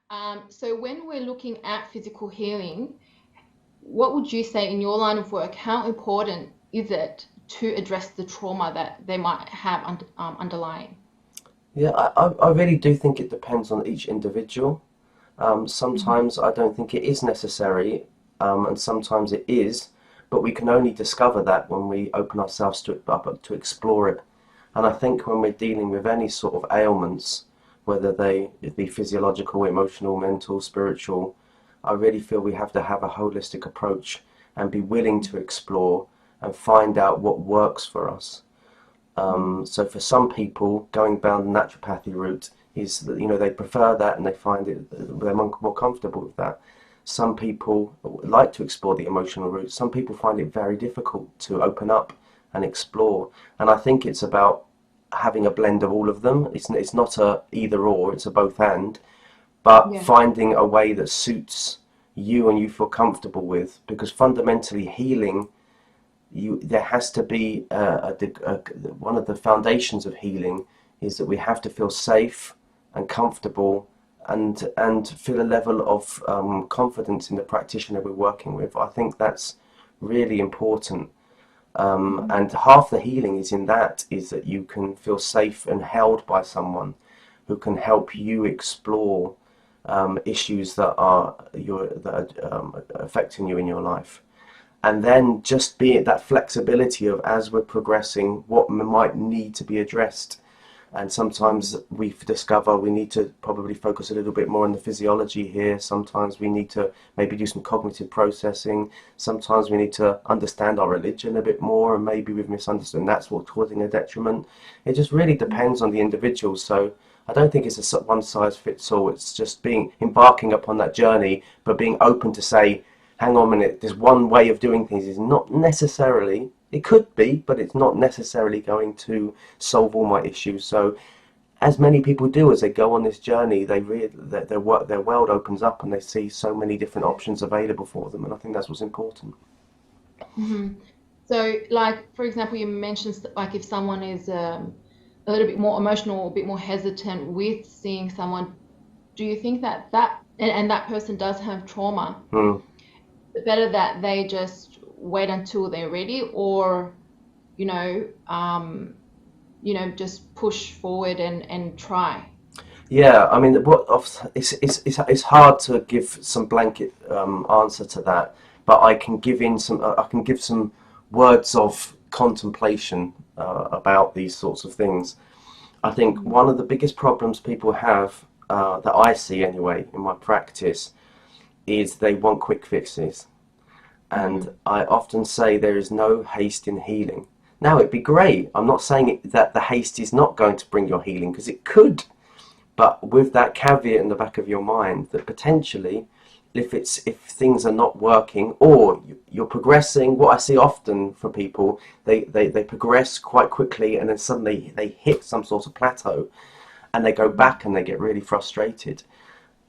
So when we're looking at physical healing, what would you say in your line of work, how important is it to address the trauma that they might have underlying? Yeah, I really do think it depends on each individual. Mhm. Sometimes I don't think it is necessary, and sometimes it is, but we can only discover that when we open ourselves to it, up to explore it. And I think when we're dealing with any sort of ailments, whether they be physiological, emotional, mental, spiritual, I really feel we have to have a holistic approach and be willing to explore and find out what works for us. Mm. So for some people, going down the naturopathy route is that they prefer that and they find they're more comfortable with that. Some people like to explore the emotional route. Some people find it very difficult to open up and explore. And I think it's about having a blend of all of them. It's not a either or. It's a both and. But Yeah. finding a way that suits you and you feel comfortable with, because fundamentally healing there has to be one of the foundations of healing is that we have to feel safe and comfortable and feel a level of confidence in the practitioner we're working with. I think that's really important. Mhm. And half the healing is that you can feel safe and held by someone who can help you explore issues that are affecting you in your life, and then just be that flexibility of as we're progressing what might need to be addressed. And sometimes we discover we need to probably focus a little bit more on the physiology here. Sometimes we need to maybe do some cognitive processing. Sometimes we need to understand our religion a bit more, and maybe we've misunderstood and that's what's causing a detriment. It just really depends on the individual. So I don't think it's a one size fits all. It's just being embarking upon that journey, but being open to say, hang on a minute, this one way of doing things is not necessarily, it could be, but it's not necessarily going to solve all my issues. So as many people do as they go on this journey, they their world opens up and they see so many different Yeah. options available for them, and I think that's what's important. Hmm. So, like, for example, you mentioned like if someone is a little bit more emotional, a bit more hesitant with seeing someone, do you think that and that person does have trauma, Hmm. the better that they just wait until they're ready, or you know, just push forward and try. Yeah, I mean, it's hard to give some blanket answer to that, but I can give some words of contemplation about these sorts of things. I think Mm. one of the biggest problems people have, that I see anyway in my practice, is they want quick fixes. And Mm. I often say there is no haste in healing. Now, it'd be great. I'm not saying that the haste is not going to bring your healing, because it could, but with that caveat in the back of your mind that potentially, if things are not working or you're progressing, what I see often for people, they progress quite quickly and then suddenly they hit some sort of plateau and they go Mhm. back and they get really frustrated.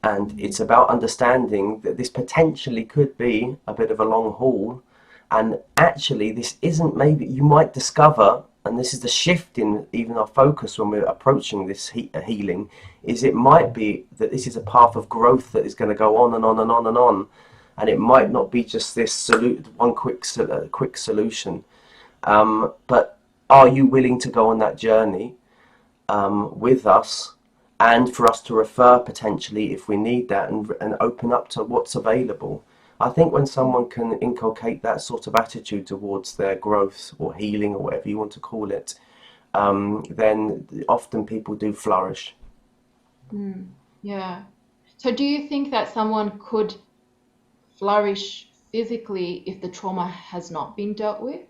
And Mhm. it's about understanding that this potentially could be a bit of a long haul. And actually, this isn't, maybe you might discover, and this is the shift in even our focus when we're approaching this healing, is it might be that this is a path of growth that is going to go on and on and on and on. And it might Mhm. not be just this one quick solution. But are you willing to go on that journey with us, and for us to refer potentially if we need that, and open up to what's available. I think when someone can inculcate that sort of attitude towards their growth or healing or whatever you want to call it, then often people do flourish. Mm. Yeah. So do you think that someone could flourish physically if the trauma has not been dealt with?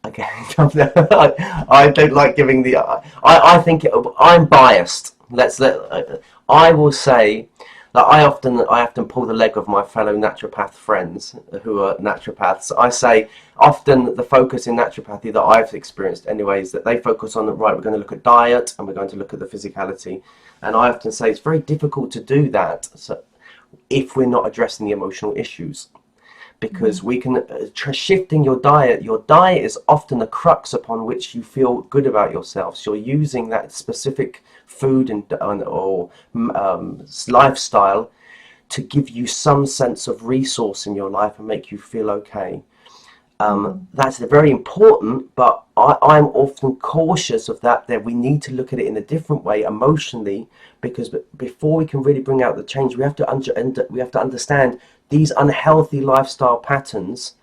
Okay, I don't like giving the. I think I'm biased. I will say that I often pull the leg of my fellow naturopath friends who are naturopaths. I say often the focus in naturopathy that I've experienced, anyway, is that they focus on, right, we're going to look at diet and we're going to look at the physicality, and I often say it's very difficult to do that. So if we're not addressing the emotional issues, because Mhm. we can shifting your diet is often the crux upon which you feel good about yourself. So you're using that specific food and or lifestyle to give you some sense of resource in your life and make you feel okay. That's very important, but I'm often cautious of that we need to look at it in a different way emotionally, because before we can really bring out the change, we have to understand these unhealthy lifestyle patterns.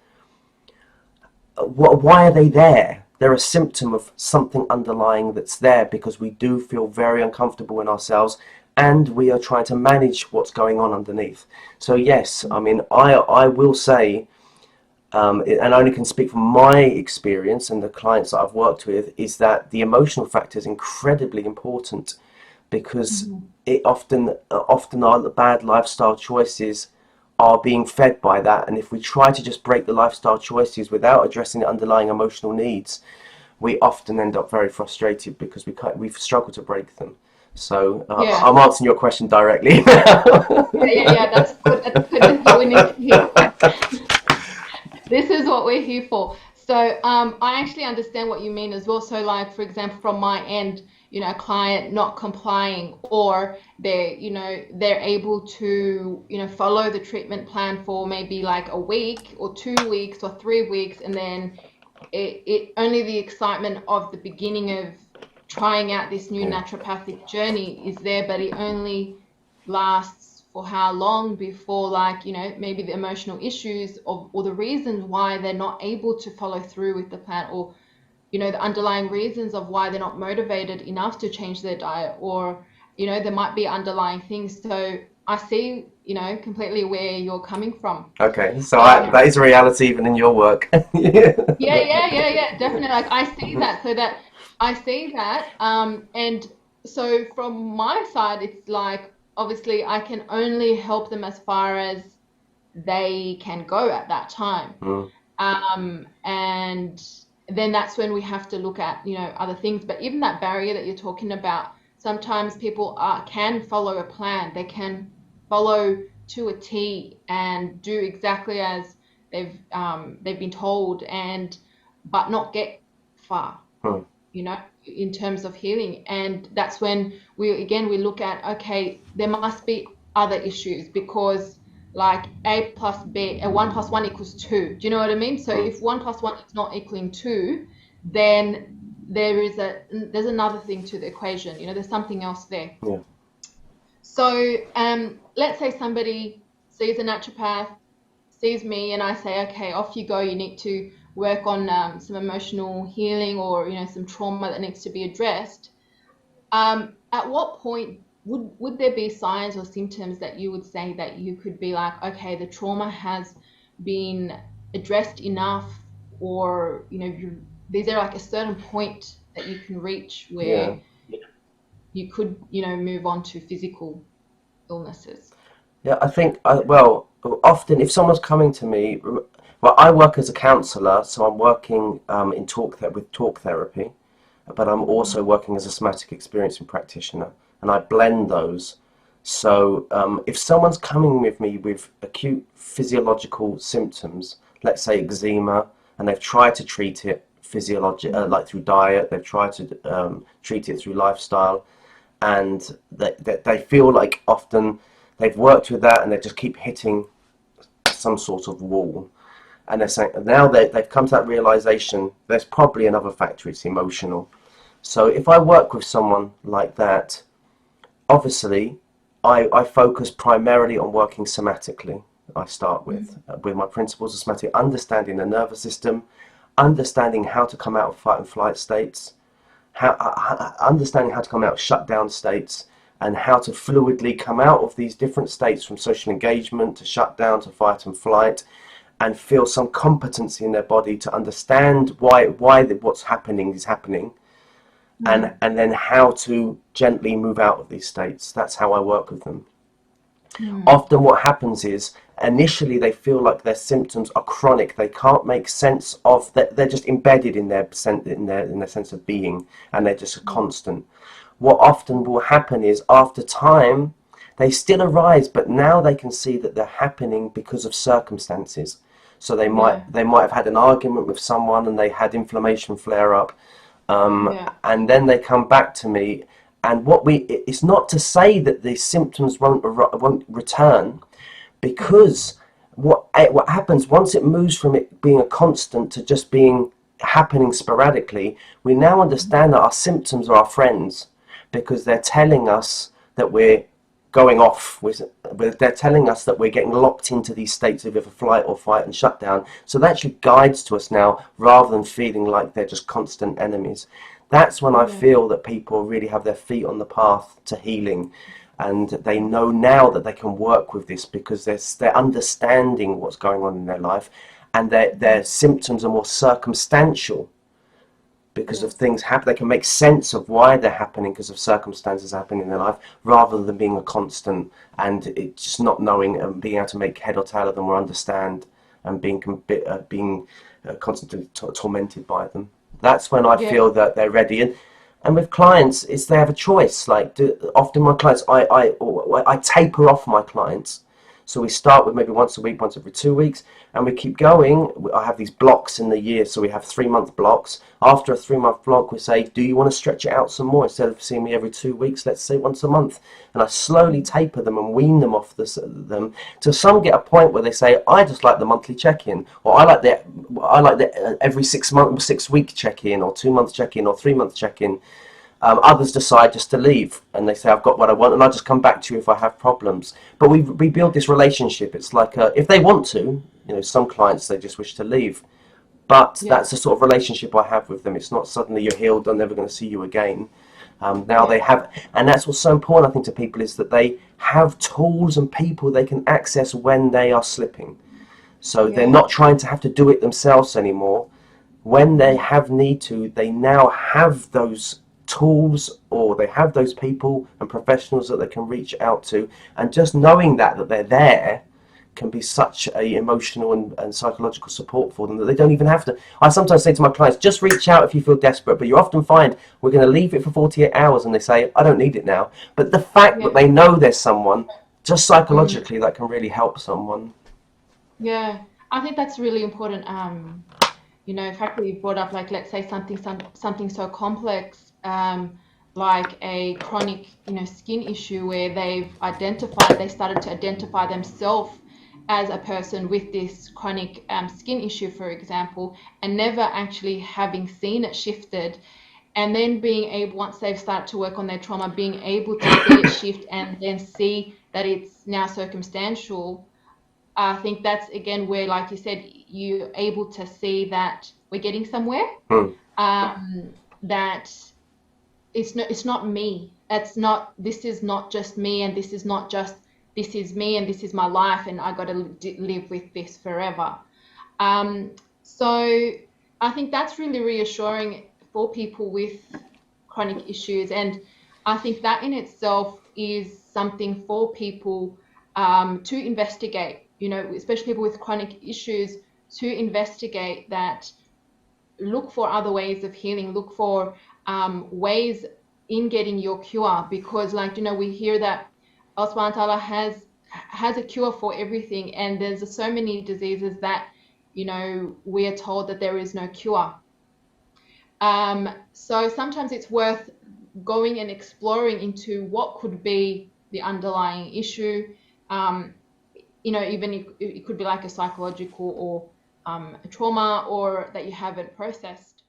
Why are they there? They're a symptom of something underlying that's there, because we do feel very uncomfortable in ourselves, and we are trying to manage what's going on underneath. So yes, I mean, I will say, and I only can speak from my experience and the clients that I've worked with, is that the emotional factor is incredibly important, because it often are the bad lifestyle choices are being fed by that. And if we try to just break the lifestyle choices without addressing the underlying emotional needs, we often end up very frustrated because we've struggled to break them. So Yeah. I'm answering your question directly. Yeah, that's good. That's good. That's what we need to hear. This is what we're here for. So I actually understand what you mean as well. So like, for example, from my end, a client not complying, or they're able to, follow the treatment plan for maybe like a week or 2 weeks or 3 weeks, and then it only the excitement of the beginning of trying out this new naturopathic journey is there, but it only lasts for how long before, like, maybe the emotional issues or the reasons why they're not able to follow through with the plan, or the underlying reasons of why they're not motivated enough to change their diet, or there might be underlying things. So I see, completely where you're coming from. Okay, so that is a reality even in your work. Yeah, definitely. Like I see that. And so from my side, it's like, obviously I can only help them as far as they can go at that time. And then that's when we have to look at, other things. But even that barrier that you're talking about, sometimes people can follow a plan. They can follow to a T and do exactly as they've been told, but not get far, in terms of healing. And that's when we look at, okay, there must be other issues, because like A plus B, 1 + 1 = 2. Do you know what I mean? So if 1 + 1 is not equaling 2, then there's another thing to the equation. There's something else there. Yeah. So let's say somebody sees a naturopath, sees me, and I say, okay, off you go. You need to work on some emotional healing, or some trauma that needs to be addressed. At what point would there be signs or symptoms that you would say that you could be like, okay, the trauma has been addressed enough, or is there like a certain point that you can reach where you could move on to physical illnesses? Yeah, I think, often if someone's coming to me, well, I work as a counsellor, so I'm working with talk therapy, but I'm also working as a somatic experiencing practitioner, and I blend those. So if someone's coming with me with acute physiological symptoms, let's say eczema, and they've tried to treat it like through diet, they've tried to treat it through lifestyle, and they feel like often they've worked with that and they just keep hitting some sort of wall, and they're saying now they've come to that realization there's probably another factor, it's emotional. So if I work with someone like that, obviously I focus primarily on working somatically. I start with my principles of somatic, understanding the nervous system, understanding how to come out of fight and flight states, understanding how to come out of shutdown states, and how to fluidly come out of these different states, from social engagement to shutdown to fight and flight, and feel some competency in their body to understand why what's happening is happening, and then how to gently move out of these states. That's how I work with them. Often what happens is initially they feel like their symptoms are chronic. They can't make sense of that. They're just embedded in their sense of being, and they're just a constant. What often will happen is after time they still arise, but now they can see that they're happening because of circumstances. So they might have had an argument with someone and they had inflammation flare up, and then they come back to me. And it's not to say that the symptoms won't return, because what happens once it moves from it being a constant to just being happening sporadically, we now understand that our symptoms are our friends, because they're telling us that we're going off. They're telling us that we're getting locked into these states of either flight or fight and shutdown. So that actually guides to us now, rather than feeling like they're just constant enemies. That's when I Yeah. feel that people really have their feet on the path to healing, and they know now that they can work with this, because they're understanding what's going on in their life, and their symptoms are more circumstantial because of Yes. things happen. They can make sense of why they're happening because of circumstances happening in their life, rather than being a constant, and it's just not knowing and being able to make head or tail of them or understand, and being constantly tormented by them. That's when I Yeah. feel that they're ready. And with clients, it's they have a choice. Like often my clients, I taper off my clients. So we start with maybe once a week, once every 2 weeks, and we keep going. I have these blocks in the year, so we have 3 month blocks. After a 3 month block, we say, do you want to stretch it out some more? Instead of seeing me every 2 weeks, let's say once a month. And I slowly taper them and wean them off them, till some get a point where they say, I just like the monthly check-in, or I like the every 6 week check-in, or 2 month check-in, or 3 month check-in. Others decide just to leave, and they say, I've got what I want, and I'll just come back to you if I have problems. But we build this relationship. It's like, if they want to, some clients, they just wish to leave. But Yeah. that's the sort of relationship I have with them. It's not suddenly you're healed, I'm never going to see you again. Now they Yeah. have, and that's what's so important, I think, to people, is that they have tools and people they can access when they are slipping. So they're Yeah. not trying to have to do it themselves anymore. When they Mm-hmm. have need to, they now have those tools, or they have those people and professionals that they can reach out to. And just knowing that they're there can be such a emotional and psychological support for them, that they don't even have to. I sometimes say to my clients, just reach out if you feel desperate, but you often find we're going to leave it for 48 hours and they say, I don't need it now. But the fact that Yeah. they know there's someone, just Mm. psychologically, that can really help someone. Yeah. I think that's really important. The fact that you brought up, like, let's say something so complex, like a chronic, skin issue, where they started to identify themselves as a person with this chronic skin issue, for example, and never actually having seen it shifted, and then being able, once they've started to work on their trauma, being able to see it shift and then see that it's now circumstantial. I think that's again where, like you said, you're able to see that we're getting somewhere. Hmm. That it's not me. It's not. This is not just me, and this is not just this is me, and this is my life, and I got to live with this forever. So I think that's really reassuring for people with chronic issues, and I think that in itself is something for people to investigate. Especially people with chronic issues, to investigate that, look for other ways of healing, look for ways in getting your cure, because, like, we hear that Allah subhanahu wa ta'ala has a cure for everything, and there's so many diseases that we are told that there is no cure. So sometimes it's worth going and exploring into what could be the underlying issue. um, Even it could be like a psychological or a trauma, or that you haven't processed.